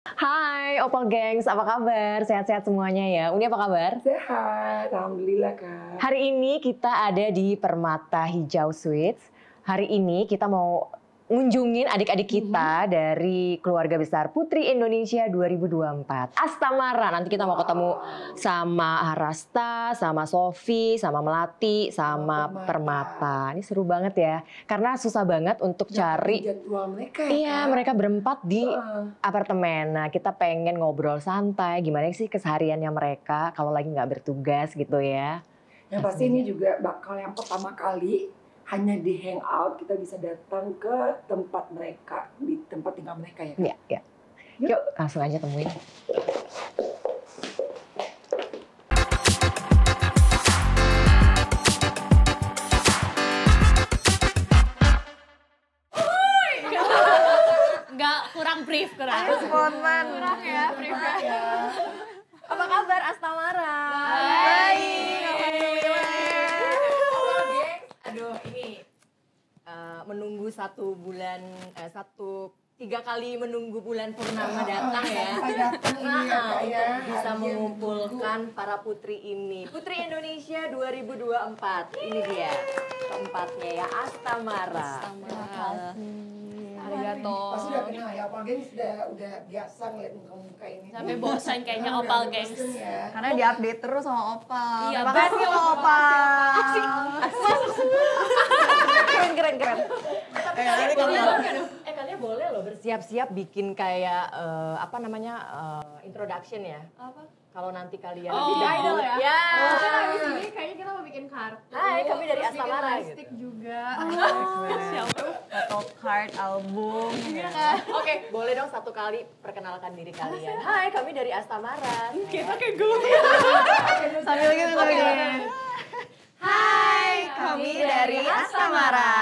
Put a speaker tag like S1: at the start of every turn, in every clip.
S1: Hai Opal Gengs, apa kabar? Sehat-sehat semuanya ya. Uni apa kabar?
S2: Sehat, alhamdulillah Kak.
S1: Hari ini kita ada di Permata Hijau Suites. Hari ini kita mau ngunjungin adik-adik kita dari keluarga besar Putri Indonesia 2024. Astamara, nanti kita mau ketemu sama Arasta, sama Sofi, sama Melati, sama Permata. Ini seru banget ya, karena susah banget untuk cari
S2: jadwal mereka ya,
S1: iya,
S2: Kak?
S1: mereka berempat di apartemen. Nah, kita pengen ngobrol santai, gimana sih kesehariannya mereka kalau lagi nggak bertugas gitu ya.
S2: Yang pasti ini juga bakal yang pertama kali hanya di hangout, kita bisa datang ke tempat mereka, di tempat tinggal mereka ya, Kak?
S1: Iya, iya. Yuk, langsung aja temuin.
S3: Nggak, kurang brief, kurang.
S1: Spontan.
S3: Kurang ya, briefnya.
S1: Apa kabar Astamara?
S3: Baik.
S1: Aduh, ini menunggu 3 kali menunggu bulan purnama datang ya. Bisa mengumpulkan para putri ini. Putri Indonesia 2024. Ini dia tempatnya ya, Astamara.
S3: Arigato.
S2: Pasti udah kenal ya, Opal Gengs udah biasa ngeliat muka-muka ini.
S3: Sampai bosan kayaknya Opal Gengs.
S2: Ya.
S4: Karena diupdate terus sama Opal.
S3: Iya,
S4: Terima kasih sama Opal.
S1: Keren.
S4: Kalian
S1: Kalian boleh loh bersiap-siap bikin kayak introduction ya.
S3: Apa?
S1: Kalau nanti kalian
S3: Oh, idol ya?
S1: Ya.
S5: Mungkin habis ini kayaknya kita mau bikin kartu.
S1: Hai, kami dari
S5: terus bikin
S1: Astamara,
S5: plastik
S1: gitu.
S5: juga.
S4: foto card album ya.
S1: Oke, boleh dong satu kali perkenalkan diri kalian. Hai, kami dari Astamara.
S3: Kita kayak gue.
S4: Sambil gitu Hai, kami dari Astamara.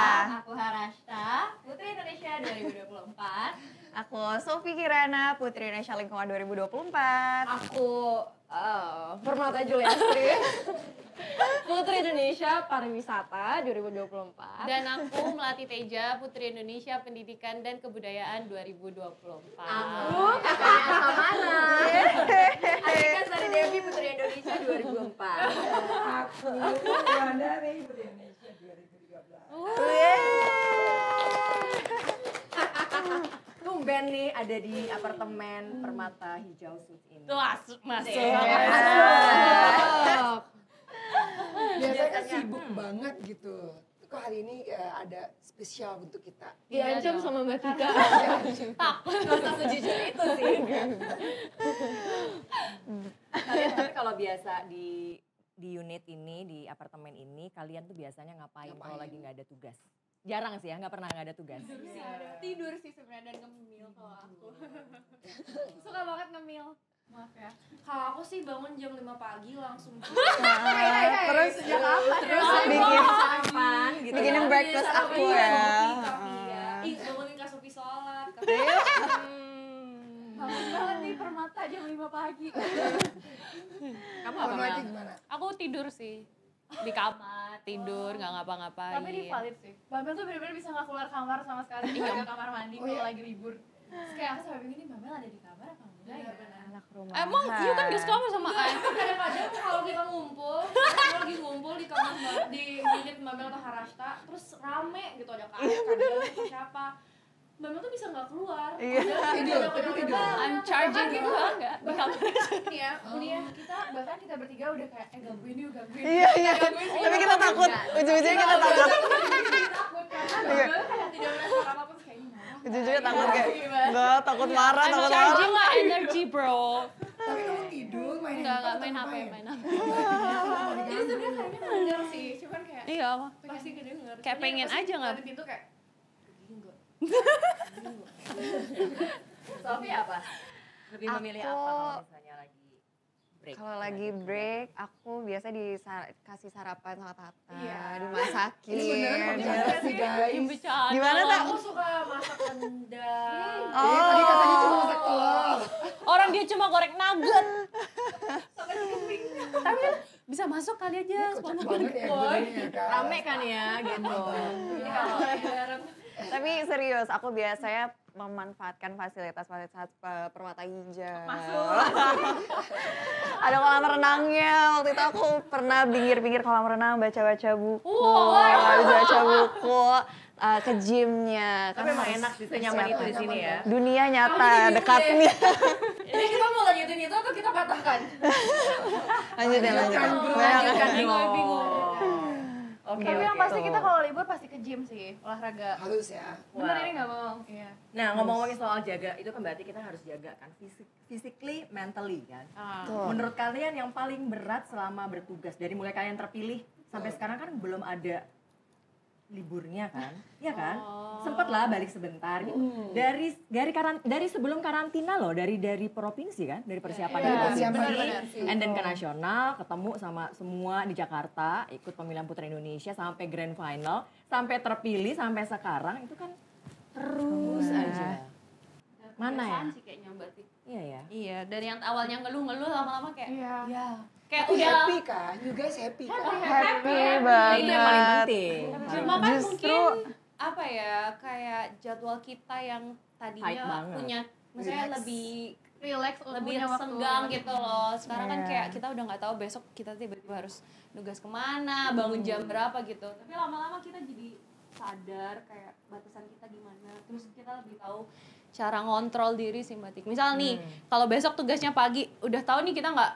S5: Aku Harashta, Putri Indonesia 2024.
S4: Aku Sofi Kirana, Putri Indonesia Lingkungan 2024.
S5: Aku Permata Juliastri, Putri Indonesia Pariwisata 2024.
S3: Dan aku Melati Teja, Putri Indonesia Pendidikan dan Kebudayaan 2024.
S1: Aku kakaknya Astamara. Adiknya Sari Devi, Putri Indonesia 2004.
S2: Aku dari Putri Indonesia 2013.
S1: Tumben nih ada di apartemen Permata Hijau Suites ini.
S3: Tuh masuk.
S2: Biasanya kan sibuk banget gitu. Kok hari ini ada spesial untuk kita?
S5: Diancam sama Mbak Tika.
S1: Nggak usah sejujur itu sih. Kalian tapi kalau biasa di unit ini, di apartemen ini, kalian tuh biasanya ngapain kalau lagi nggak ada tugas? Jarang sih ya, nggak pernah nggak ada tugas.
S5: Tidur sih sebenarnya dan ngemil kalau aku. Suka banget ngemil. Maaf ya. Kalau aku sih bangun jam 5 pagi langsung.
S4: Terus
S5: Sejak kapan?
S4: terus
S5: ya?
S4: bikin
S1: Sarapan gitu.
S4: bikinin
S1: ya.
S4: breakfast aku ya.
S5: Iya. Ih, bangunin Kak Sofi sholat.
S1: Hmm.
S5: Bangun banget nih Permata jam 5 pagi.
S1: Kamu
S2: Kalau
S1: apa
S2: Melati
S1: Mel?
S2: gimana?
S3: Aku tidur sih. Di kamar, tidur, nggak ngapa-ngapain.
S5: Tapi ini valid sih. Babel tuh bener-bener bisa nggak keluar kamar sama sekali. Cuma ke kamar mandi kalau lagi libur. Terus kayak aku sampai bingung nih Babel ada di kamar apa enggak ya?
S4: Anak rumah.
S3: Emang you kan gak sekamar sama
S5: Enggak,
S3: Ay?
S5: itu kadang-kadang kalau kita ngumpul, kita lagi ngumpul di kamar di unit Babel atau Harashta, terus rame gitu ada kak, atau siapa. Babel tuh bisa nggak keluar.
S4: Iya.
S2: Tidur.
S3: I'm charging gitu enggak? Di kamar.
S5: Nih ya, kuliah kita bahkan kita bertiga udah kayak gangguin yuk, gangguin.
S4: Iya. Tapi kita takut. Ujung-ujungnya kita takut.
S5: Takut karena Babel kayak tidak merespon apapun kayak ini.
S4: Ujung-ujungnya takut kayak enggak, takut marah,
S3: I'm
S4: takut
S3: charging
S4: marah.
S3: my energy, bro.
S2: Tapi kamu tidur, main
S3: Enggak
S2: handphone
S3: main
S2: atau
S3: HP,
S2: ngapain?
S3: main HP.
S5: Jadi sebenarnya kayaknya mendengar sih, cuman kayak
S3: Iya,
S5: pasti kedenger.
S3: Kayak pengen
S5: Pasti
S3: aja nggak?
S5: buka pintu kayak enggak.
S1: Sofi apa? Lebih memilih apa
S4: Aku-
S1: kalau misalnya lagi break?
S4: Kalau lagi break, aku biasa dikasih sarapan sama Tata,
S5: Iya.
S4: dimasakin.
S2: Ini beneran komunikasi
S3: Yang
S2: guys.
S3: bercanda.
S4: Gimana, Tak?
S5: Aku suka masak rendang.
S2: Tadi katanya cuma masak telur.
S3: Orang dia cuma goreng nugget. Tapi kan bisa masuk kali aja.
S2: Kocak banget ya bedanya, Kak.
S1: Rame kan ya gitu.
S5: Jadi kalau bareng
S4: Tapi serius, aku biasanya memanfaatkan fasilitas-fasilitas Permata Hijau.
S5: Masuk.
S4: Ada kolam renangnya. Waktu itu aku pernah pinggir-pinggir kolam renang baca-baca buku.
S5: Wow.
S4: Habis baca buku ke gymnya.
S1: Tapi emang enak sih, senyaman itu di sini ya.
S4: Dunia nyata dekatnya.
S5: Ini kita mau lanjutin itu atau kita patahkan?
S4: Lanjutin.
S5: Lanjutkan nih, gue
S1: Oh.
S5: bingung.
S1: Oke,
S5: Tapi yang
S1: oke.
S5: pasti kita kalau libur pasti ke gym sih, olahraga.
S2: Halus ya.
S5: Bener
S1: Wow.
S5: ini nggak bohong? Iya.
S1: Nah, ngomong-ngomongin soal jaga, itu kan berarti kita harus jaga kan physically, mentally kan.
S4: Tuh.
S1: Menurut kalian yang paling berat selama bertugas dari mulai kalian terpilih sampai sekarang kan belum ada liburnya kan? Iya kan? Sempet lah balik sebentar gitu. Dari sebelum karantina loh, dari provinsi kan, dari persiapan dari provinsi,
S2: Benar-benar.
S1: and then ke nasional, ketemu sama semua di Jakarta, ikut pemilihan Putra Indonesia sampai grand final, sampai terpilih sampai sekarang itu kan terus aja. Mana ya?
S3: Sih kayaknya Mbak Tik.
S1: Iya ya.
S3: Iya, dari yang awalnya ngeluh-ngeluh lama-lama kayak
S5: Iya.
S3: kayak
S2: Tapi
S3: udah
S2: happy kan? You guys happy kan?
S4: Happy
S1: Nah, itu yang paling
S4: banget.
S1: penting.
S3: cuma kan
S4: Justru-
S3: mungkin apa ya kayak jadwal kita yang
S1: Tight
S3: tadinya
S1: banget.
S3: punya maksudnya
S2: Relax.
S3: lebih
S5: punya waktu.
S3: senggang gitu loh. Sekarang kan
S4: Iya.
S3: kayak kita udah nggak tahu besok kita tiba-tiba harus nugas kemana, bangun jam berapa gitu. Tapi lama-lama kita jadi sadar kayak batasan kita gimana. Terus kita lebih tahu cara ngontrol diri sih Mbak Tik. Misal nih, kalau besok tugasnya pagi, udah tahu nih kita nggak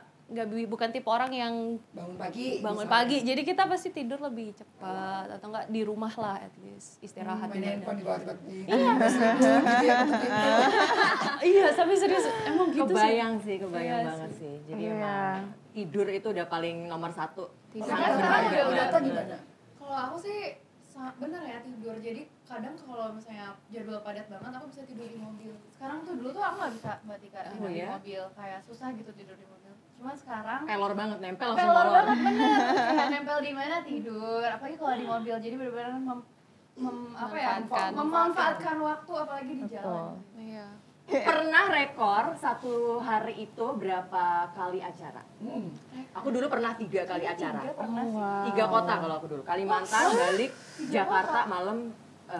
S3: bukan tipe orang yang
S2: Bangun pagi.
S3: bangun
S2: misalnya.
S3: pagi. Jadi kita pasti tidur lebih cepat atau enggak di rumah lah at least istirahat
S2: Main
S3: di
S2: handphone di
S3: mana.
S2: bawah di gitu ya.
S3: Iya, tapi serius emang gitu sih.
S1: Kebayang sih, kebayang
S3: Iya
S1: banget sih. Jadi
S4: Iya.
S1: emang tidur itu udah paling nomor satu.
S3: Tidur.
S2: Sekarang
S1: berharga.
S2: udah tau gimana?
S5: Kalau aku sih bener ya tidur. Jadi kadang kalau misalnya jadwal padat banget aku bisa tidur di mobil. Sekarang tuh dulu tuh aku nggak bisa Mbak Tika tidur di
S1: ya?
S5: mobil. Kayak susah gitu tidur di mobil. Cuman sekarang
S1: Pelor banget, nempel langsung
S5: pelor
S1: molor.
S5: banget bener. Kayak nempel di mana tidur. Apalagi kalau di mobil. Jadi benar-benar apa ya? Memanfaatkan waktu apalagi di jalan.
S3: Iya.
S1: Pernah rekor satu hari itu berapa kali acara? Aku dulu pernah 3 kali acara.
S5: Pernah sih.
S1: 3 kota kalau aku dulu. Kalimantan, balik, Jakarta, malam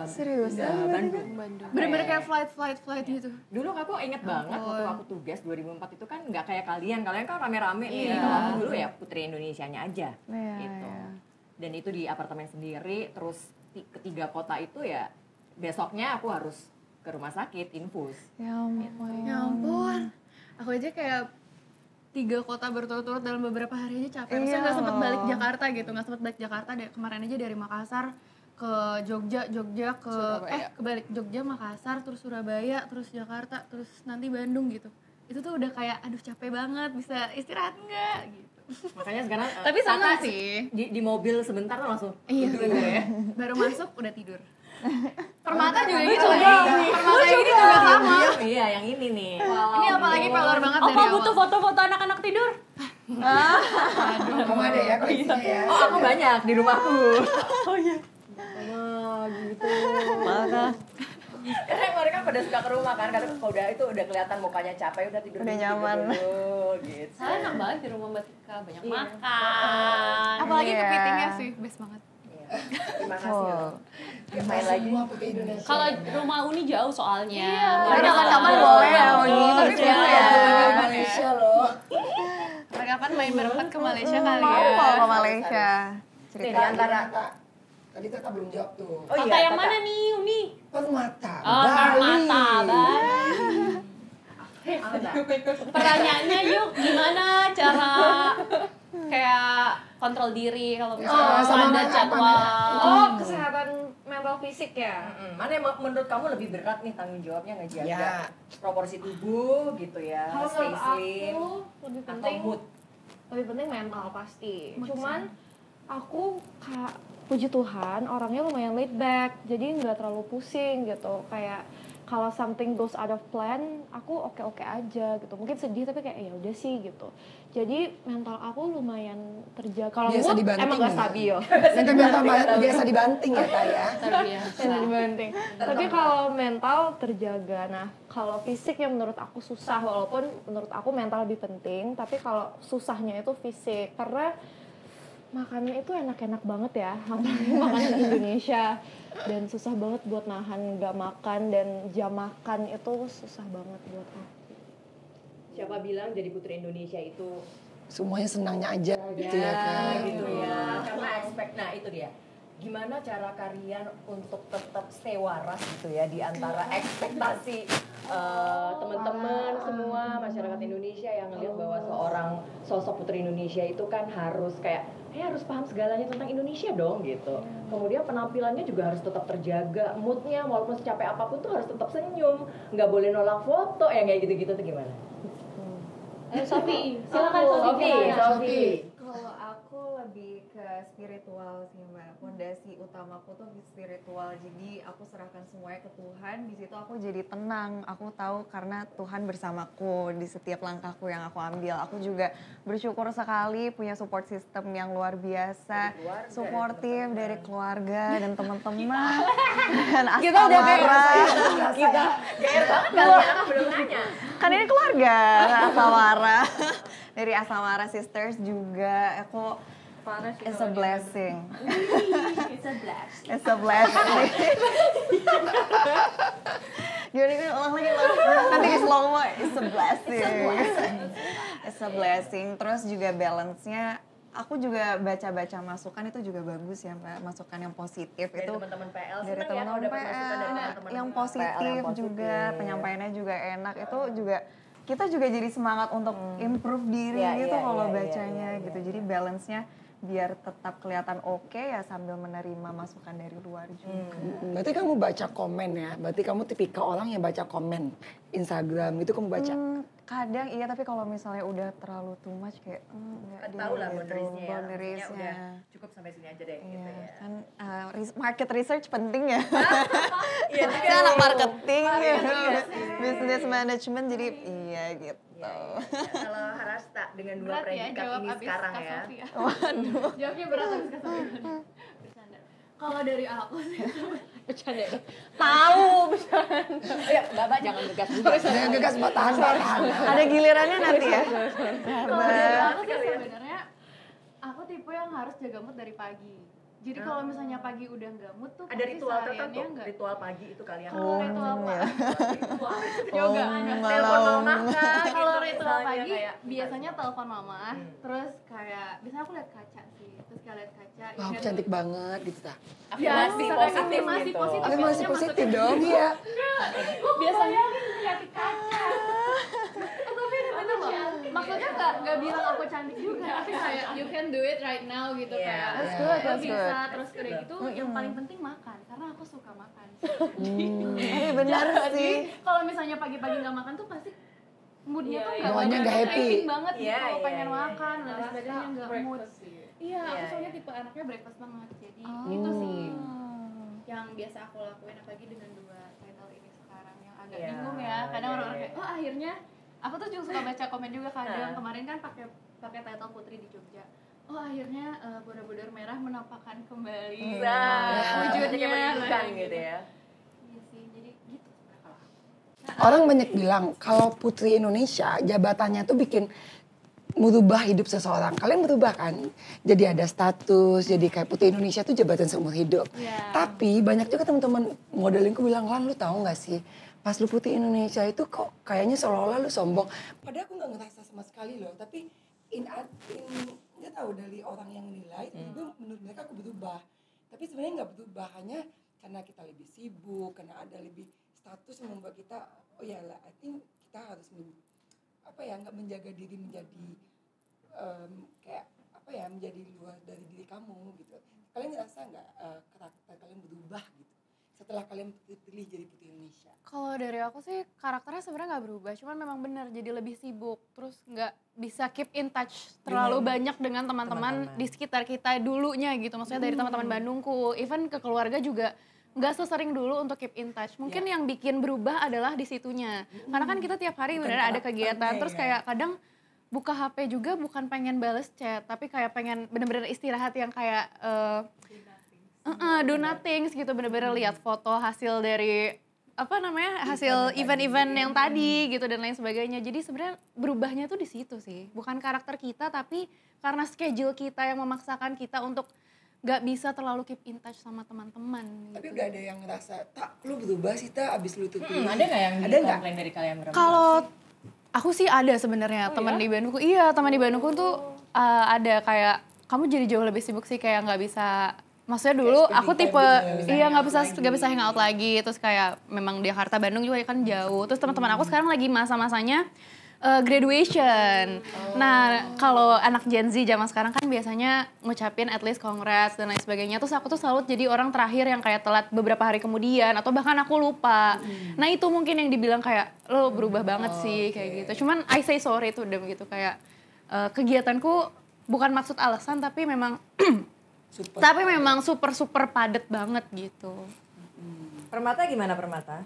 S4: Serius?
S1: Bandung.
S5: Bener-bener kayak flight gitu.
S1: Dulu aku inget banget waktu aku tugas 2004 itu kan nggak kayak kalian kan rame-rame nih.
S3: Iya.
S1: Kalau aku dulu ya Putri Indonesianya aja
S4: Iya,
S1: gitu.
S4: iya.
S1: Dan itu di apartemen sendiri, terus ketiga kota itu ya besoknya aku harus ke rumah sakit infus.
S4: Ya ampun.
S5: Ya ampun. Aku aja kayak 3 kota berturut-turut dalam beberapa hari aja capek. Maksudnya
S4: Iya
S5: nggak sempet balik
S4: loh.
S5: Jakarta gitu, nggak sempet balik Jakarta deh. Kemarin aja dari Makassar ke Jogja ke
S3: Surabaya.
S5: kebalik Jogja, Makassar, terus Surabaya, terus Jakarta, terus nanti Bandung gitu. Itu tuh udah kayak aduh capek banget, bisa istirahat nggak gitu.
S1: Makanya sekarang
S5: Tapi seneng
S1: Tata
S5: sih.
S1: di mobil sebentar tuh langsung
S5: Iya.
S1: tidur gitu ya.
S5: Baru masuk udah tidur. Permata juga gitu.
S1: Iya.
S5: Permata ini juga sama.
S1: Iya, yang ini nih.
S5: Ini apalagi pelor banget dari
S3: Apa
S5: awal.
S3: butuh foto-foto anak-anak tidur?
S2: Kamu ada ya koleksinya ya?
S1: Oh, aku banyak di rumahku. Oh iya. Oh, gitu. Karena mereka pada suka ke rumah kan, karena kalau udah itu udah kelihatan mukanya capek, udah tidur
S4: Udah
S1: dulu,
S4: nyaman.
S1: tidur dulu, gitu.
S3: Saya enak banget di rumah Mbak Tika, banyak
S1: Iya.
S3: makan.
S5: Apalagi
S4: Iya.
S5: kepitingnya sih best banget.
S1: Iya. Terima kasih loh.
S2: Kita
S1: Main lagi.
S2: semua Putri Indonesia.
S3: Kalau rumah Uni jauh soalnya.
S5: Iya.
S3: Nggak
S4: Tapi
S3: bisa.
S4: kapan-kapan boleh ya, Uni. Tapi
S3: Iya.
S4: dulu ya.
S2: Malaysia loh.
S5: Kapan main berempat ke Malaysia kali
S4: Mau
S5: ya?
S4: kalau ke Malaysia.
S1: Nih,
S4: Cerita.
S1: di antara
S2: Tadi Tata belum jawab tuh.
S1: Oh
S3: Kota
S1: iya,
S3: yang
S1: Tata.
S3: mana nih Uni?
S2: Permata.
S3: Oh, Permata, Bali. Pertanyaannya yuk, gimana cara kayak kontrol diri kalau misalnya
S2: sama
S3: ada
S2: apa,
S3: jadwal?
S5: Oh, kesehatan mental fisik ya.
S1: Mana yang menurut kamu lebih berat nih tanggung jawabnya ngejaga
S2: Ya.
S1: proporsi tubuh gitu ya,
S5: Kalau
S1: stay
S5: menurut
S1: slim
S5: aku lebih
S1: atau
S5: penting
S1: mood?
S6: lebih penting mental pasti.
S5: Mood
S6: Cuman aku puji Tuhan orangnya lumayan laid back, jadi nggak terlalu pusing gitu. Kayak kalau something goes out of plan, aku oke-oke aja gitu. Mungkin sedih tapi kayak ya udah sih gitu. Jadi mental aku lumayan terjaga. Kalau
S2: Biasa
S6: mood
S2: dibanting
S6: emang nggak
S2: nggak?
S6: stabil.
S2: Biasa dibanting ya Kak ya.
S6: Biasa dibanting. Tapi kalau mental terjaga. Nah, kalau fisik yang menurut aku susah, walaupun menurut aku mental lebih penting, tapi kalau susahnya itu fisik karena Makannya itu enak-enak banget ya, apalagi makanan Indonesia. Dan susah banget buat nahan nggak makan, dan jam makan itu susah banget buat aku.
S1: Siapa bilang jadi Putri Indonesia itu
S2: Semuanya senangnya aja gitu ya kan.
S1: gitu ya. Karena nah itu dia. Gimana cara kalian untuk tetap stay waras gitu ya di antara ekspektasi teman-teman semua masyarakat Indonesia yang ngelihat bahwa seorang sosok Putri Indonesia itu kan harus kayak harus paham segalanya tentang Indonesia dong gitu. Kemudian penampilannya juga harus tetap terjaga, moodnya walaupun secapek apapun tuh harus tetap senyum, nggak boleh nolak foto ya kayak gitu-gitu tuh gimana?
S3: Sofi, silakan
S1: Sofi.
S4: Kalau aku lebih ke spiritual sih Mbak. Fondasi utamaku tuh spiritual. Jadi aku serahkan semuanya ke Tuhan. Di situ aku jadi tenang. Aku tahu karena Tuhan bersamaku di setiap langkahku yang aku ambil. Aku juga bersyukur sekali punya support system yang luar biasa, suportif dari keluarga dan teman-teman. Dan
S6: Kita udah
S1: Kita gair banget kalian belum nanya.
S4: Kan ini keluarga Asamara. Dari Asamara Sisters juga aku it's a blessing. It's a blessing. Gimana ulang lagi nanti di slow mo. It's a blessing. It's a blessing. Terus juga balance-nya aku juga baca-baca masukan itu juga bagus ya Mbak, masukan yang positif
S1: Dari
S4: itu
S1: teman-teman PL
S4: dari
S1: senang ya kalau
S4: teman-teman
S1: dapat
S4: PL
S1: masukan dari teman-teman
S4: yang
S1: PL
S4: positif
S1: yang
S4: juga,
S1: positif.
S4: penyampaiannya juga enak, itu juga kita juga jadi semangat untuk improve diri
S1: Iya,
S4: gitu
S1: iya,
S4: kalau
S1: iya,
S4: bacanya
S1: iya,
S4: gitu.
S1: iya.
S4: Jadi balance-nya biar tetap kelihatan oke ya sambil menerima masukan dari luar juga.
S2: Berarti kamu baca komen ya? Berarti kamu tipikal orang yang baca komen Instagram itu kamu baca?
S4: Kadang iya, tapi kalau misalnya udah terlalu too much kayak enggak
S1: Kan
S4: deh
S1: tahu lah
S4: gitu.
S1: boundariesnya ya. Maksudnya
S4: Boundariesnya.
S1: udah cukup sampai sini aja deh gitu
S4: Iya,
S1: ya.
S4: kan market research penting ya.
S1: Iya,
S4: Saya anak marketing, business management, jadi iya gitu.
S1: Kalau Harasta dengan dua
S3: Berat ya
S1: predikat
S3: jawab
S1: ini
S3: abis
S1: sekarang
S3: Kak
S1: ya.
S3: Sofi ya. Jawabnya berat abis Kak Sofi. Bercanda. Kalau dari aku sih
S1: Bercanda.
S6: Tahu.
S1: Ya, Bapak jangan gegas juga.
S2: Jangan gegas, Mbak, tahan.
S4: Ada gilirannya nanti ya.
S3: kalau dari aku sih sebenarnya aku tipe yang harus jaga mood dari pagi. Jadi kalau misalnya pagi udah nggak mood tuh
S1: Ada
S3: pasti
S1: ritual tertentu,
S3: sehariannya nggak.
S1: ritual pagi itu kalian.
S3: Kalau ritual
S1: Yoga, telepon mama kah?
S3: Kalau
S1: gitu
S3: ritual
S1: misalnya,
S3: pagi
S1: kayak,
S3: biasanya telepon mama, terus kayak biasanya aku lihat kaca sih, terus kayak lihat kaca.
S2: Wah,
S3: ingat-
S2: cantik banget gitu ta.
S3: Ya,
S1: Afirmasi
S3: bisa
S1: positif
S3: afirmasi
S1: gitu.
S3: positif.
S2: Tapi masih
S3: biasanya
S2: positif
S3: masuknya-
S2: dong ya.
S3: Biasanya lihat di kaca. Tapi itu loh, maksudnya nggak bilang aku cantik juga, tapi kayak you can do it right now gitu
S1: Iya.
S3: kayak.
S4: That's
S3: Lo
S4: good, that's
S3: bisa,
S4: good.
S3: terus kayak gitu. Yang paling penting makan, karena aku suka makan.
S4: Benar
S3: Jadi
S4: sih.
S3: kalau misalnya pagi-pagi nggak makan tuh pasti moodnya tuh
S2: Bawaannya nggak happy.
S3: craving banget
S1: Iya,
S3: gitu,
S1: iya,
S3: pengen
S1: iya.
S3: makan, dan sebagainya nggak mood. Iya, aku
S1: Iya,
S3: soalnya
S1: iya.
S3: tipe anaknya breakfast banget, jadi itu sih yang biasa aku lakuin, apalagi dengan dua title ini sekarang yang agak
S1: Iya,
S3: bingung ya. Kadang
S1: iya,
S3: orang-orang
S1: iya.
S3: kayak, oh akhirnya aku tuh juga suka baca komen juga kadang.
S1: Nah.
S3: Kemarin kan pakai title Putri di Jogja. Oh akhirnya Borobudur Merah menampakkan kembali wujudnya
S1: kayak pendidikan
S3: lah,
S1: gitu ya.
S3: Iya sih, jadi gitu.
S2: Orang banyak bilang kalau Putri Indonesia jabatannya tuh bikin merubah hidup seseorang. Kalian berubah kan? Jadi ada status, jadi kayak Putri Indonesia tuh jabatan seumur hidup.
S3: Iya.
S2: Tapi banyak juga teman-teman modelingku bilang, "Lan, lu tahu nggak sih? Pas lu Putri Indonesia itu kok kayaknya seolah-olah lu sombong." Padahal aku nggak ngerasa sama sekali loh. Tapi nggak tahu dari orang yang nilai, menurut mereka aku berubah. Tapi sebenarnya nggak berubah, hanya karena kita lebih sibuk, karena ada lebih status yang membuat kita, oh ya lah, I think kita harus nggak menjaga diri menjadi kayak menjadi luar dari diri kamu gitu. Kalian ngerasa nggak karakter kalian berubah gitu setelah kalian terpilih jadi Putri Indonesia?
S3: Kalau dari aku sih karakternya sebenarnya nggak berubah, cuman memang benar jadi lebih sibuk, terus nggak bisa keep in touch terlalu banyak dengan teman-teman di sekitar kita dulunya gitu, maksudnya dari teman-teman Bandungku, even ke keluarga juga nggak sesering dulu untuk keep in touch. Mungkin yang bikin berubah adalah di situnya, karena kan kita tiap hari benar ada kegiatan, terus kayak kadang buka HP juga bukan pengen bales chat, tapi kayak pengen bener-bener istirahat yang kayak do nothing gitu, bener-bener lihat foto hasil dari apa namanya hasil event-event yang tadi gitu dan lain sebagainya. Jadi sebenarnya berubahnya tuh di situ sih, bukan karakter kita tapi karena schedule kita yang memaksakan kita untuk nggak bisa terlalu keep in touch sama teman-teman.
S2: Tapi
S3: gitu.
S2: udah ada yang ngerasa, tak lu berubah sih tak abis lu tuh
S1: Ada nggak yang komplain dari kalian berempat?
S3: Kalau aku sih ada sebenarnya teman di Bandungku. Iya, teman di Bandungku tuh ada kayak kamu jadi jauh lebih sibuk sih kayak nggak bisa. Maksudnya dulu
S2: Kayak
S3: aku
S2: spending
S3: tipe
S2: time gitu,
S3: nggak bisa hangout lagi. Terus kayak memang di Jakarta Bandung juga kan jauh. Terus teman-teman aku sekarang lagi masa-masanya graduation. Nah, kalau anak Gen Z zaman sekarang kan biasanya ngucapin at least congrats dan lain sebagainya. Terus aku tuh selalu jadi orang terakhir yang kayak telat beberapa hari kemudian atau bahkan aku lupa. Nah, itu mungkin yang dibilang kayak lo berubah banget sih kayak gitu. Cuman I say sorry tuh udah begitu kayak kegiatanku bukan maksud alasan tapi memang super padet banget gitu.
S1: Permata gimana Permata?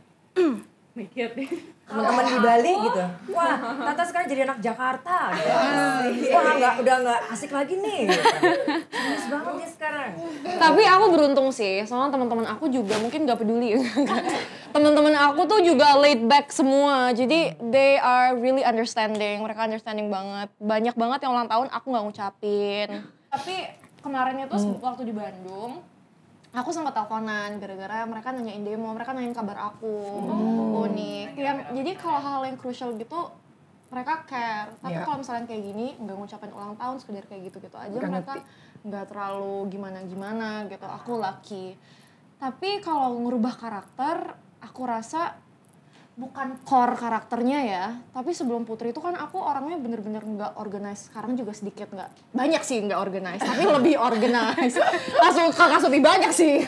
S3: Mikir deh.
S1: Teman-teman di Bali gitu. Wah, Tata sekarang jadi anak Jakarta gitu. Wah, udah nggak asik lagi nih. Gitu. Serius banget dia sekarang.
S6: Tapi aku beruntung sih, soalnya teman-teman aku juga mungkin nggak peduli. Teman-teman aku tuh juga laid back semua, jadi they are really understanding. Mereka understanding banget. Banyak banget yang ulang tahun aku nggak ngucapin. Tapi kemarin itu waktu di Bandung, aku sempat teleponan gara-gara mereka nanyain demo, mereka nanyain kabar aku, unik. Jadi kalau hal-hal yang crucial gitu, mereka care. Tapi kalau misalnya kayak gini, nggak ngucapin ulang tahun, sekedar kayak gitu-gitu aja, mereka nggak terlalu gimana-gimana gitu. Aku lucky. Tapi kalau ngerubah karakter, aku rasa bukan core karakternya ya, tapi sebelum Putri itu kan aku orangnya bener-bener nggak organize. Sekarang juga sedikit nggak, banyak sih nggak organize, tapi lebih organize. Langsung kakak lebih banyak sih,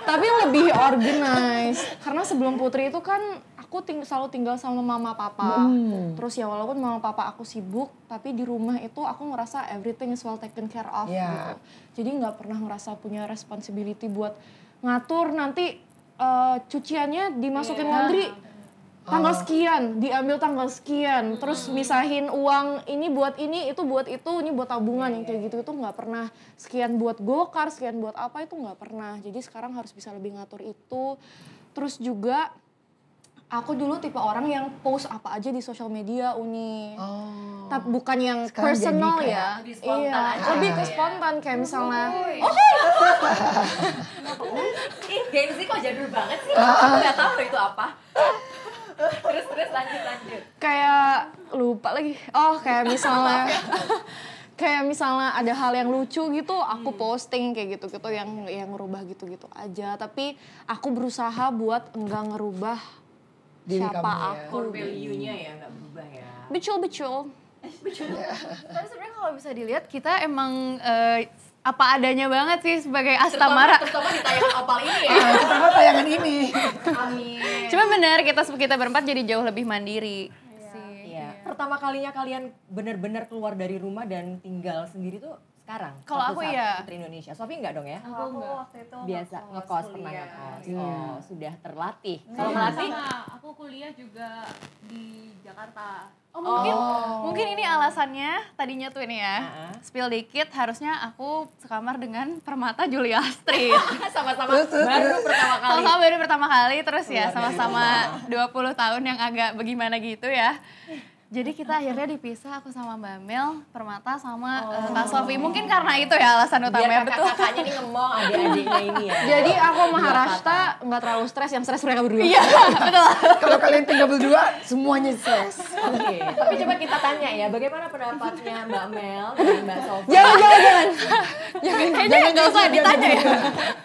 S6: tapi lebih organize. Karena sebelum Putri itu kan aku selalu tinggal sama mama papa. Terus ya walaupun mama papa aku sibuk, tapi di rumah itu aku ngerasa everything is well taken care of gitu. Jadi nggak pernah ngerasa punya responsibility buat ngatur nanti cuciannya dimasukin laundry tanggal sekian, diambil tanggal sekian, terus misahin uang ini buat ini, itu buat itu, ini buat tabungan yang kayak gitu itu nggak pernah. Sekian buat gokar, sekian buat apa itu nggak pernah. Jadi sekarang harus bisa lebih ngatur itu. Terus juga aku dulu tipe orang yang post apa aja di sosial media Uni. Tapi bukan yang
S2: sekarang
S6: personal
S2: jadi
S6: ya.
S1: lebih spontan aja.
S6: Lebih ke spontan kayak misalnya
S1: Ih, Gen Z kok jadul banget sih? Aku nggak tahu itu apa. Terus lanjut.
S6: kayak lupa lagi. Kayak misalnya kayak misalnya ada hal yang lucu gitu, aku posting kayak gitu-gitu yang ngerubah gitu-gitu aja. Tapi aku berusaha buat enggak ngerubah
S2: Diri
S6: siapa
S2: kamu ya.
S6: aku.
S1: Core value-nya ya nggak berubah ya.
S6: Betul.
S3: Tapi sebenarnya kalau bisa dilihat kita emang apa adanya banget sih sebagai Astamara.
S1: Terutama di tayangan Opal ini ya.
S2: Pertama tayangan ini.
S3: Amin. Cuma benar kita berempat jadi jauh lebih mandiri.
S1: Iya. Pertama kalinya kalian benar-benar keluar dari rumah dan tinggal sendiri tuh sekarang?
S3: Kalau
S1: Waktu
S3: aku
S1: saat
S3: iya.
S1: Putri Indonesia. Sofi enggak dong ya?
S4: Aku waktu itu
S1: Biasa ngekos, pernah
S4: kuliah.
S1: ngekos. Oh, sudah terlatih. Kalau melatih?
S5: Sama, aku kuliah juga di Jakarta.
S3: Mungkin ini alasannya tadinya tuh ini ya. Spill dikit, harusnya aku sekamar dengan Permata Julia Astrid.
S1: Sama-sama baru pertama kali.
S3: Sama-sama baru pertama kali, terus ya sama-sama 20 tahun yang agak bagaimana gitu ya. Jadi kita akhirnya dipisah, aku sama Mbak Mel, Permata sama Kak Sofi. Mungkin karena itu ya alasan utamanya.
S1: Biar kakak-kakaknya nih ngomong adik-adiknya ini ya.
S6: Jadi aku sama Harashta nggak terlalu stres, yang stres mereka berdua.
S3: Iya, betul.
S2: Kalau kalian tinggal berdua, semuanya stres.
S1: Oke, tapi coba kita tanya ya, bagaimana pendapatnya Mbak Mel dan Mbak Sofi?
S6: Jangan.
S3: Kayaknya nggak usah ditanya ya.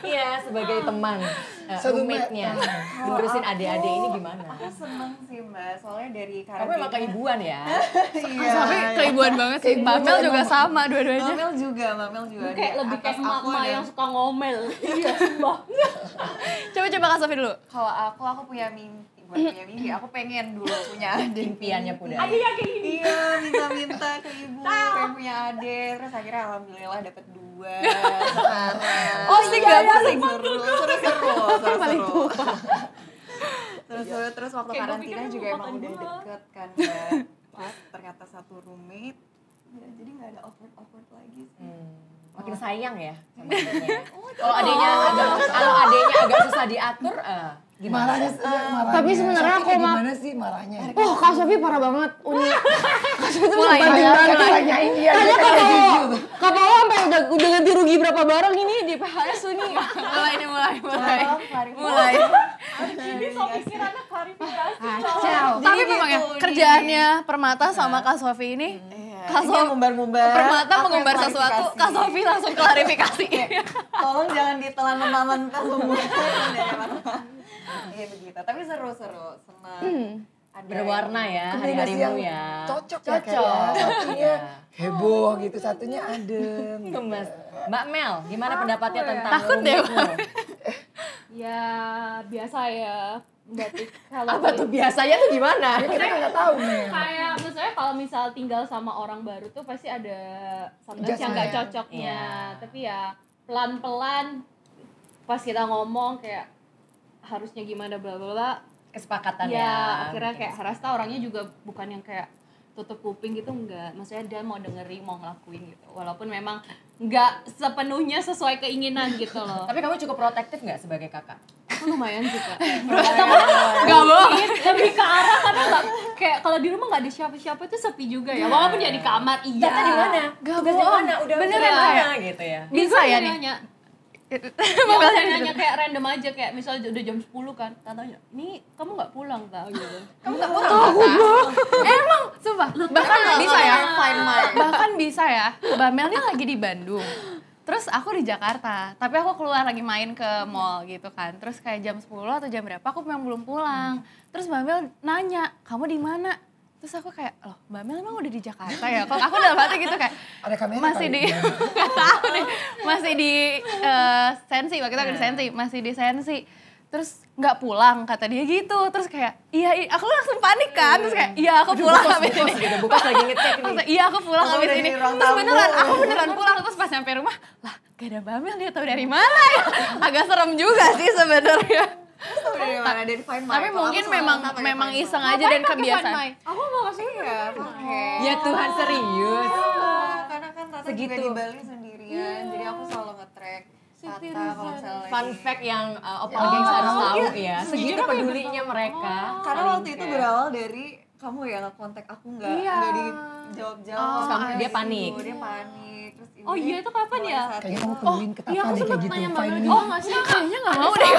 S1: Iya, sebagai teman, roommate-nya, ngurusin adik-adik ini gimana?
S4: Aku seneng sih Mbak, soalnya dari
S1: Kamu
S4: karantina.
S1: emang keibuan ya?
S4: Iya.
S3: Tapi keibuan banget sih. Mbak Mel juga sama dua-duanya.
S4: Mbak Mel juga.
S5: Kayak lebih kayak
S4: Atas aku
S5: emak-emak
S4: dan-
S5: yang suka ngomel. Iya, sumpah.
S3: Coba Kak Sofi dulu.
S4: Kalau aku punya mimpi, bukan punya mimpi, aku pengen dulu punya adik.
S1: Impiannya Puda.
S4: Iya, minta ke ibu, pengen punya adik. Terus akhirnya alhamdulillah dapet 2 sekarang.
S3: Oh, sih gak
S4: paling seru. Terus waktu karantina juga emang udah deket kan ya. Pas ternyata satu roommate, ya, jadi nggak ada awkward lagi sih.
S1: Makin sayang ya sama adiknya. Kalau adiknya agak susah diatur,
S2: Marahnya
S6: Tapi sebenarnya
S2: Sofi kayak
S6: aku
S2: gimana sih marahnya?
S6: Oh, Kak Sofi parah banget. Uni.
S2: Mulai tanyain dia aja kayak jujur.
S6: Kak Paula sampai udah ganti rugi berapa barang ini di PHS Uni.
S7: mulai.
S3: Ini so pikirannya klarifikasi.
S1: Kacau.
S7: Tapi memang ya kerjaannya Permata sama Kak Sofi ini Kak
S4: Ini
S7: Sofi
S4: ngumbar-ngumbar.
S7: Permata
S4: aku
S7: mengumbar
S4: yang
S7: sesuatu,
S4: klarifikasi.
S7: Kak Sofi langsung klarifikasi.
S4: Tolong jangan ditelan mentah-mentah semua. Iya begitu. Tapi seru-seru, senang. Ada
S1: Berwarna ya
S2: Kombinasi
S1: hari-harimu
S2: yang
S1: ya.
S2: cocok ya kayaknya. Satunya heboh gitu, satunya adem.
S1: Gemes. Mbak Mel, gimana pendapatnya tentang
S7: Takut deh,
S1: roommate-mu?
S3: Ya biasa ya. Berarti kalau
S1: Apa tuh biasanya tuh gimana?
S2: Ya, kita kan nggak tahu nih.
S3: kayak maksudnya kalau misal tinggal sama orang baru tuh pasti ada sometimes yang nggak
S2: Adjustment.
S3: cocoknya.
S1: Iya.
S3: Tapi ya pelan-pelan pas kita ngomong kayak harusnya gimana bla bla bla.
S1: Kesepakatan
S3: Ya
S1: ya.
S3: akhirnya kayak Harasta orangnya juga bukan yang kayak tutup kuping gitu, enggak. Maksudnya dia mau dengerin, mau ngelakuin gitu. Walaupun memang enggak sepenuhnya sesuai keinginan gitu loh.
S1: Tapi kamu cukup protektif nggak sebagai kakak?
S3: Aku lumayan juga. Gak bohong. Lebih ke arah karena kayak kalau di rumah nggak ada siapa-siapa itu sepi juga ya. Walaupun ya di kamar iya.
S1: Tata di mana?
S7: Gak
S1: Tugas di
S7: bohong.
S1: mana? Udah
S7: Beneran
S1: mana
S7: ya?
S1: gitu ya.
S7: Bisa ya nih.
S3: Nanya. Mau nanya kayak random aja kayak misalnya udah jam 10 kan. Tanya, "Ini kamu nggak pulang tak?" gitu.
S1: Kamu nggak pulang?
S7: Emang sumpah bahkan
S3: tahu
S7: bisa ya.
S4: Find my.
S7: Bahkan bisa ya. Mbak Mel nih lagi di Bandung. Terus aku di Jakarta, tapi aku keluar lagi main ke mall gitu kan. Terus kayak jam 10 atau jam berapa aku memang belum pulang. Terus Mbak Mel nanya, "Kamu di mana?" Terus aku kayak, "Loh, Mbak Mel emang udah di Jakarta ya?" Kok aku dalam hati gitu kayak
S2: Ada kamera
S7: masih
S2: kali
S7: di nggak tahu deh. Masih di Sensi, waktu itu aku di Sensi, masih di Sensi. Terus nggak pulang kata dia gitu. Terus kayak, iya, aku langsung panik kan. Terus kayak, iya aku pulang habis ini.
S1: Gitu, bukas lagi ngecek nih.
S7: Terus, iya aku pulang
S4: Aku
S7: habis
S4: udah
S7: ini.
S4: di ruang
S7: Terus
S4: tamu.
S7: beneran, aku beneran pulang. Terus pas nyampe rumah, lah gak ada Mbak Mel, dia tahu dari mana ya. Agak serem juga sih sebenarnya.
S4: Dari mana? Dari Find My.
S7: Tapi
S4: Kalau
S7: mungkin
S4: aku
S7: memang
S4: selalu pakai
S7: memang
S4: Find My.
S7: iseng aja dan kebiasaan.
S3: Aku mau kasih
S4: Iya, pakai.
S1: Ya Tuhan serius.
S4: Karena kan Tata
S1: Segitu.
S4: juga di Bali sendirian, jadi aku selalu nge-track Tata kalau misalnya
S1: Fun
S4: lagi-
S1: fact yang Opa Gengs harus tahu ya. Segitu
S3: Sejujurnya
S1: pedulinya mereka.
S4: Karena
S1: saling
S4: waktu itu
S1: care.
S4: berawal dari kamu ya nge-kontak aku nggak dijawab-jawab.
S1: Terus kamu- dia panik.
S4: Dia panik. Terus ini
S3: Oh iya, itu kapan
S4: mulai
S3: ya?
S4: saat
S2: Kayaknya
S4: itu.
S2: kamu perluin ke
S3: iya,
S2: Tata
S3: aku
S2: deh
S3: sempet
S2: kayak gitu.
S3: nanya Mbak
S2: Find
S3: Mel
S2: me.
S3: juga. Oh nggak sih?
S7: Kayaknya gak mau deh.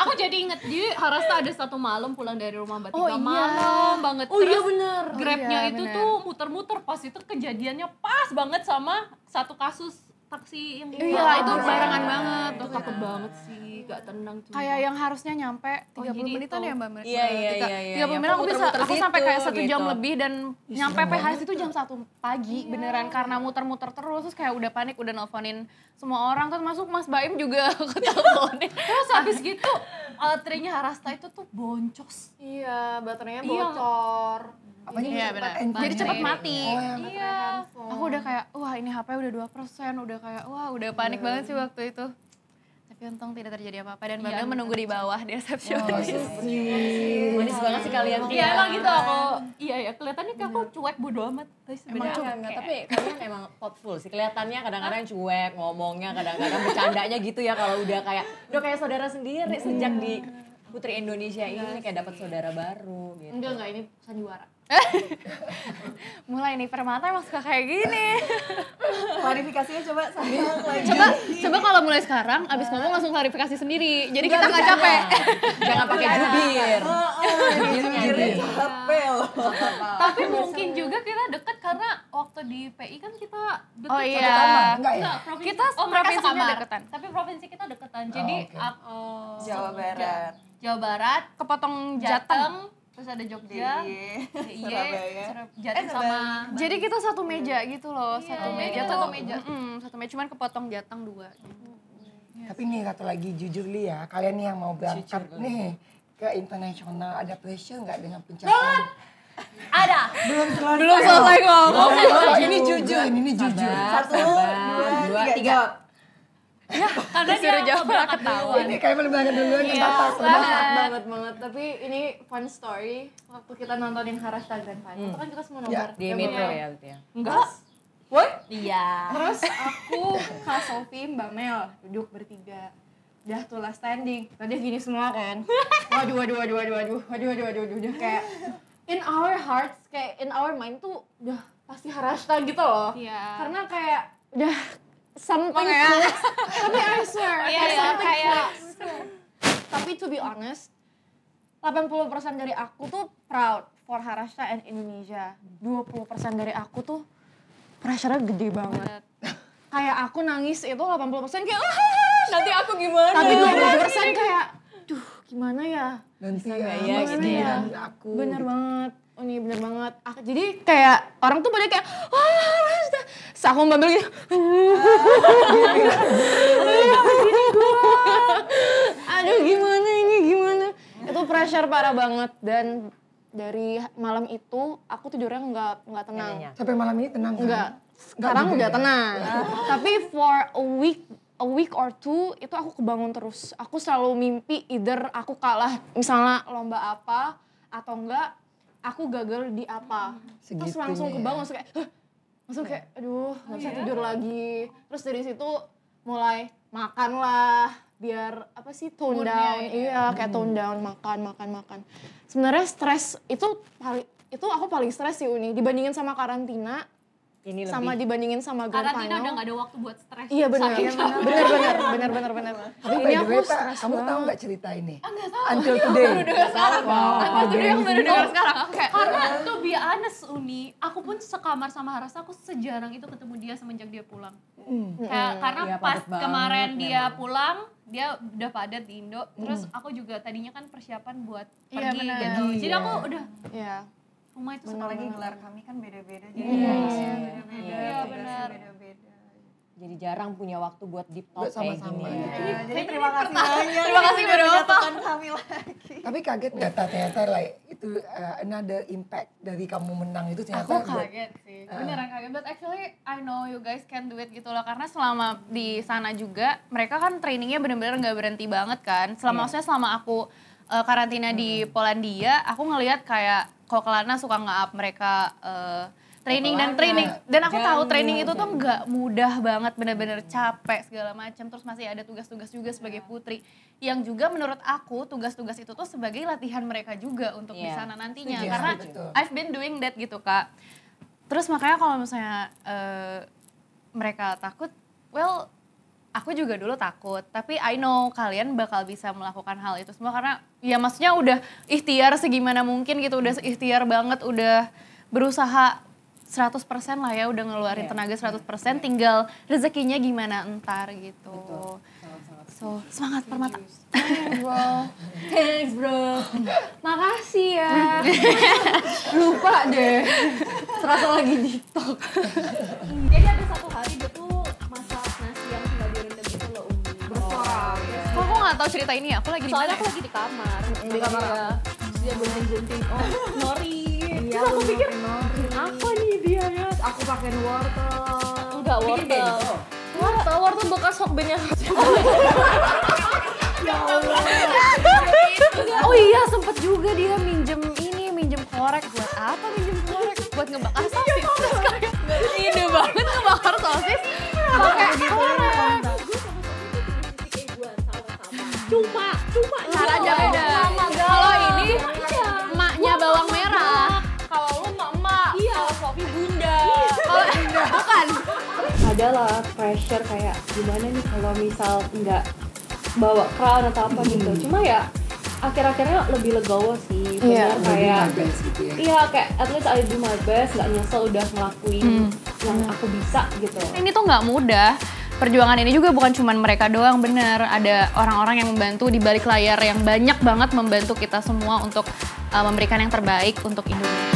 S3: Aku jadi inget, jadi Harasta ada satu malam pulang dari rumah Mbak
S7: Oh,
S3: Tika
S7: iya.
S3: malam banget.
S1: Oh iya
S3: Terus
S1: bener.
S3: Grabnya
S7: Iya,
S3: itu
S7: bener.
S3: tuh muter-muter pas itu kejadiannya pas banget sama satu kasus taksi yang
S7: Iya, itu barengan banget.
S3: Itu takut banget sih, gak tenang tuh.
S7: Kayak yang harusnya nyampe 30
S3: jadi
S7: menitan
S3: itu.
S7: ya Mbak Mel?
S1: Iya, iya, iya, iya.
S7: 30 menit
S1: Yang
S7: aku bisa,
S1: muter-muter
S7: aku sampai
S1: situ,
S7: kayak 1 jam
S1: gitu.
S7: lebih dan nyampe PHS itu jam 1 pagi beneran karena muter-muter terus. Terus kayak udah panik, udah nelfonin semua orang. Terus masuk Mas Baim juga aku teleponin.
S3: Terus habis gitu baterainya Harasta itu tuh boncos.
S6: Iya, baterainya
S3: Iya.
S6: bocor.
S2: Apanya?
S7: Iya benar.
S2: Handphone.
S7: Jadi cepet mati.
S2: Oh, ya.
S3: Iya.
S7: Aku udah kayak, wah ini HP udah 2%, udah kayak, wah udah panik banget sih waktu itu. Tapi untung tidak terjadi apa-apa dan Mbak Mel menunggu di bawah di resepsionis.
S1: Manis banget sih kalian tuh.
S3: Iya
S1: ya.
S3: emang gitu aku. Iya ya, kelihatannya kayak aku cuek bodo amat. Tapi
S1: Emang
S3: sebenarnya
S1: enggak, tapi kalian emang thoughtful sih. Kelihatannya kadang-kadang cuek, ngomongnya kadang-kadang bercandanya gitu ya kalau udah kayak saudara sendiri sejak di Putri Indonesia ini kayak dapat saudara baru gitu.
S6: Enggak, ini sandiwara.
S7: Mulai nih Permata emang suka kayak gini.
S4: Klarifikasinya coba sambil lagi.
S7: Coba kalau mulai sekarang, abis ngomong langsung klarifikasi sendiri. Jadi kita nggak capek.
S1: Jangan pakai jubir.
S2: Jubir.
S4: Capek loh.
S3: Tapi mungkin juga kita deket karena waktu di PI kan kita deket.
S7: Oh iya.
S2: Enggak ya?
S3: Enggak, provinsi.
S7: Kita
S3: mereka
S7: provinsinya
S3: sekamar.
S7: deketan.
S3: Tapi provinsi kita deketan. Jadi
S2: oke.
S4: Jawa Barat.
S3: Jawa Barat,
S7: Kepotong Jateng.
S3: Jateng, terus ada Jogja,
S4: DIY,
S3: DIY,
S4: Surabaya.
S3: Jateng sama
S7: Jadi kita satu meja gitu loh, satu meja tuh
S3: satu meja.
S7: satu meja cuman kepotong Jateng 2.
S2: Tapi nih satu lagi jujur li ya, kalian nih yang mau berangkat nih ke internasional ada pressure nggak dengan pencapaian?
S3: ada.
S7: Belum selesai ngomong.
S2: Oh, ini jujur, ini jujur.
S4: Satu, dua, tiga. Jawab.
S3: Karena
S7: Disuruh
S3: dia
S7: jawab,
S3: berangkat
S7: ketahuan.
S2: Ini kayak berangkat duluan ke
S3: Iya,
S2: batas.
S6: banget. Tapi ini fun story. Waktu kita nontonin Harasta Grand Final, itu kan kita semua nobar.
S1: Di Metro ya gitu ya.
S3: Enggak.
S6: What?
S3: Iya.
S6: Terus aku, Kak Sofi, Mbak Mel duduk bertiga. udah tuh last standing. Tadi gini semua kan. Waduh. Udah kayak in our hearts, kayak in our mind tuh udah pasti Harashta gitu loh.
S7: Iya.
S6: Karena kayak udah something clicks. Tapi I swear, kayak tapi to be honest, 80% dari aku tuh proud for Harashta and Indonesia. 20% dari aku tuh pressure-nya gede banget. Kayak aku nangis itu 80% kayak nanti aku gimana? Tapi 20% kayak duh gimana ya?
S2: Nanti
S1: ya,
S2: gitu
S1: gitu ya.
S2: aku.
S6: Bener banget. Oh ini bener banget. Jadi kayak orang tuh pada kayak Harashta. Terus aku Mbak Bel gitu. Aduh gimana ini gimana? Itu pressure parah banget dan dari malam itu aku tidurnya nggak tenang.
S2: Sampai malam ini tenang kan?
S6: Enggak. Sekarang
S2: juga
S6: udah
S2: ya?
S6: tenang. Tapi for a week or two itu aku kebangun terus. Aku selalu mimpi either aku kalah misalnya lomba apa atau enggak aku gagal di apa. Terus langsung
S2: Segitunya
S6: kebangun kayak langsung kayak aduh nggak bisa tidur lagi. Terus dari situ mulai makan lah biar apa sih tone down. Iya kayak tone down makan. Sebenarnya stres itu aku paling stres sih Uni dibandingin sama karantina.
S1: Ini
S6: Sama
S1: lebih.
S6: dibandingin sama grand
S3: Karantina
S6: final.
S3: udah gak ada waktu buat stres.
S6: Iya benar. Benar.
S2: Tapi by the way, Tak, kamu tahu nggak cerita ini?
S3: Enggak tahu.
S2: Until today.
S3: Sekarang. Until today aku baru dengar sekarang.
S7: Aku kayak
S3: Karena to be honest Uni, aku pun sekamar sama Harashta, aku sejarang itu ketemu dia semenjak dia pulang. Karena
S1: Iya,
S3: pas
S1: padat banget
S3: kemarin dia
S1: memang.
S3: pulang, dia udah padat di Indo. Terus aku juga tadinya kan persiapan buat
S7: Iya,
S3: pergi
S7: benar.
S3: gitu. Jadi aku udah
S6: Iya.
S3: rumah itu
S4: Apalagi gelar kami kan beda-beda. Jadi
S3: Iya benar.
S4: beda-beda.
S1: Jadi jarang punya waktu buat deep talk
S2: Buat
S1: kayak
S2: sama-sama.
S1: gini.
S4: Jadi terima kasih banyak.
S7: Terima kasih
S4: udah
S7: Bapak.
S4: menyatukan kami lagi.
S2: Tapi kaget nggak Tak, ternyata like, itu another impact dari kamu menang itu ternyata
S7: aku
S2: buat-
S7: kaget sih, beneran kaget. But actually I know you guys can do it gitu loh. Karena selama di sana juga mereka kan trainingnya bener-bener gak berhenti banget kan. Maksudnya selama aku karantina di Polandia, aku ngelihat kayak kok Kelana suka nge-up mereka training dan training. Dan aku tahu training itu tuh nggak mudah banget, bener-bener capek segala macam. Terus masih ada tugas-tugas juga sebagai putri. Yang juga menurut aku tugas-tugas itu tuh sebagai latihan mereka juga untuk di sana nantinya.
S2: Setuju,
S7: Karena
S2: betul.
S7: I've been doing that gitu Kak. Terus makanya kalau misalnya mereka takut, well aku juga dulu takut, tapi I know kalian bakal bisa melakukan hal itu semua karena ya maksudnya udah ikhtiar segimana mungkin gitu, udah ikhtiar banget, udah berusaha 100% lah ya, udah ngeluarin tenaga 100%, tinggal rezekinya gimana entar gitu. So, semangat Permata.
S6: Thanks bro. Makasih ya. Lupa deh. Serasa lagi di talk.
S3: Jadi ada satu hari dia tuh masak nasi yang tinggal direndam gitu loh Umi.
S7: Kok aku gak tahu cerita ini ya? Aku lagi di
S3: Soalnya
S7: mana?
S3: aku lagi di kamar.
S6: Di kamar
S3: Iya. Terus dia gunting-gunting. Oh, nori.
S6: Iya, aku pikir apa nih dia ya? Aku pakai wortel.
S3: Enggak wortel.
S6: Wortel bekas hokbennya.
S7: Oh iya, sempet juga dia minjem korek. Buat apa minjem korek? Buat ngebakar sosis. Terus kayak ide banget ngebakar sosis. Pakai korek.
S3: Cuma
S7: Caranya beda. Kalau ini emaknya bawang merah.
S6: Kalau lu emak-emak, kalau Sofi bunda.
S7: Kalau bukan.
S8: Adalah pressure kayak gimana nih kalau misal nggak bawa crown atau apa gitu. Cuma ya akhir-akhirnya lebih legowo sih. Benar kayak
S2: best gitu ya.
S8: iya kayak at least I do my best, nggak nyesel udah ngelakuin yang aku bisa gitu.
S7: Ini tuh nggak mudah. Perjuangan ini juga bukan cuma mereka doang, bener. Ada orang-orang yang membantu di balik layar yang banyak banget membantu kita semua untuk memberikan yang terbaik untuk Indonesia.